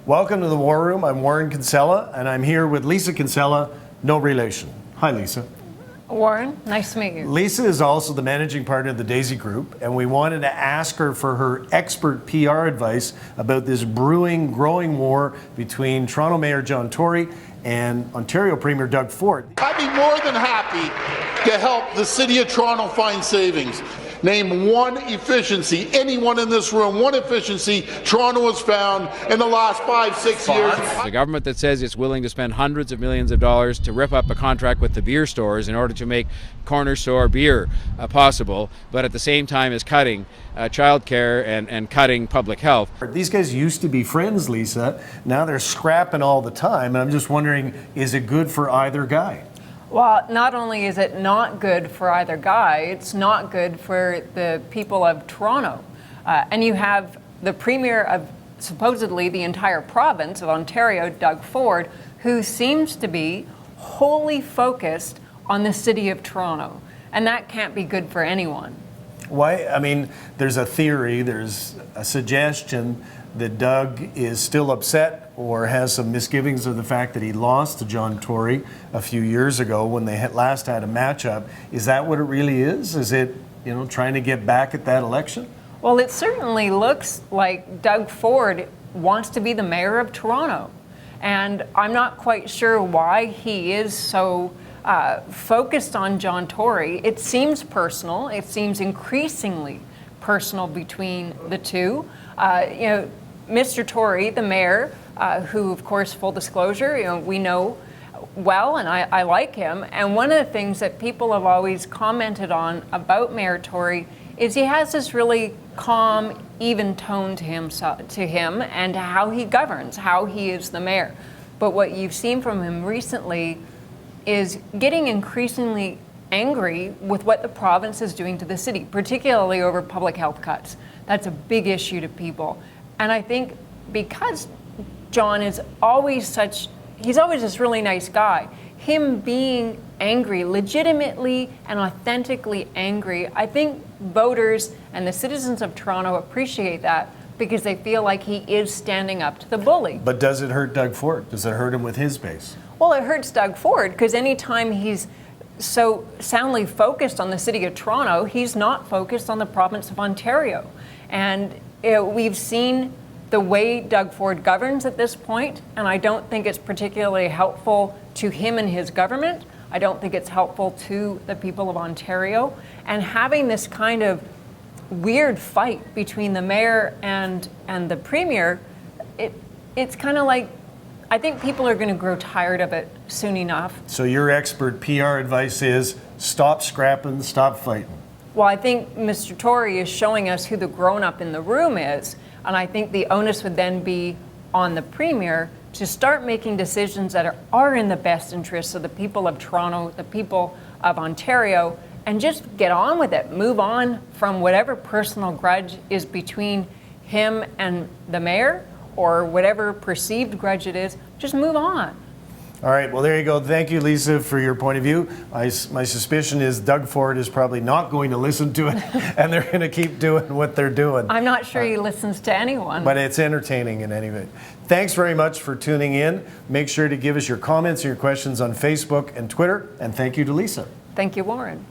Welcome to the War Room. I'm Warren Kinsella, and I'm here with Lisa Kinsella, no relation. Hi, Lisa. Warren, nice to meet you. Lisa is also the managing partner of the Daisy Group, and we wanted to ask her for her expert PR advice about this brewing, growing war between Toronto Mayor John Tory and Ontario Premier Doug Ford. I'd be more than happy to help the City of Toronto find savings. Name one efficiency, anyone in this room, one efficiency Toronto has found in the last 5-6 years. The government that says it's willing to spend hundreds of millions of dollars to rip up a contract with the beer stores in order to make corner store beer possible, but at the same time is cutting childcare and cutting public health. These guys used to be friends, Lisa. Now they're scrapping all the time, and I'm just wondering, is it good for either guy? Well, not only is it not good for either guy, it's not good for the people of Toronto. And you have the Premier of supposedly the entire province of Ontario, Doug Ford, who seems to be wholly focused on the City of Toronto. And that can't be good for anyone. Why? I mean, there's a theory, there's a suggestion that Doug is still upset or has some misgivings of the fact that he lost to John Tory a few years ago when they last had a matchup. Is that what it really is? Is it, trying to get back at that election? Well, it certainly looks like Doug Ford wants to be the mayor of Toronto. And I'm not quite sure why he is so focused on John Tory. It seems personal. It seems increasingly personal between the two. Mr. Tory, the mayor, who, of course, full disclosure, we know well, and I like him. And one of the things that people have always commented on about Mayor Tory is he has this really calm, even tone to him and how he governs, how he is the mayor. But what you've seen from him recently is getting increasingly angry with what the province is doing to the city, particularly over public health cuts. That's a big issue to people. And I think because John is he's always this really nice guy, him being angry, legitimately and authentically angry, I think voters and the citizens of Toronto appreciate that because they feel like he is standing up to the bully. But does it hurt Doug Ford? Does it hurt him with his base? Well, it hurts Doug Ford because anytime he's so soundly focused on the City of Toronto, he's not focused on the province of Ontario. And we've seen the way Doug Ford governs at this point, and I don't think it's particularly helpful to him and his government. I don't think it's helpful to the people of Ontario. And having this kind of weird fight between the mayor and the premier, it's kind of like, I think people are going to grow tired of it soon enough. So your expert PR advice is stop scrapping, stop fighting. Well, I think Mr. Tory is showing us who the grown-up in the room is, and I think the onus would then be on the Premier to start making decisions that are in the best interests of the people of Toronto, the people of Ontario, and just get on with it. Move on from whatever personal grudge is between him and the mayor, or whatever perceived grudge it is. Just move on. All right, well, there you go. Thank you, Lisa, for your point of view. My suspicion is Doug Ford is probably not going to listen to it, and they're going to keep doing what they're doing. I'm not sure he listens to anyone. But it's entertaining in any way. Thanks very much for tuning in. Make sure to give us your comments and your questions on Facebook and Twitter, and thank you to Lisa. Thank you, Warren.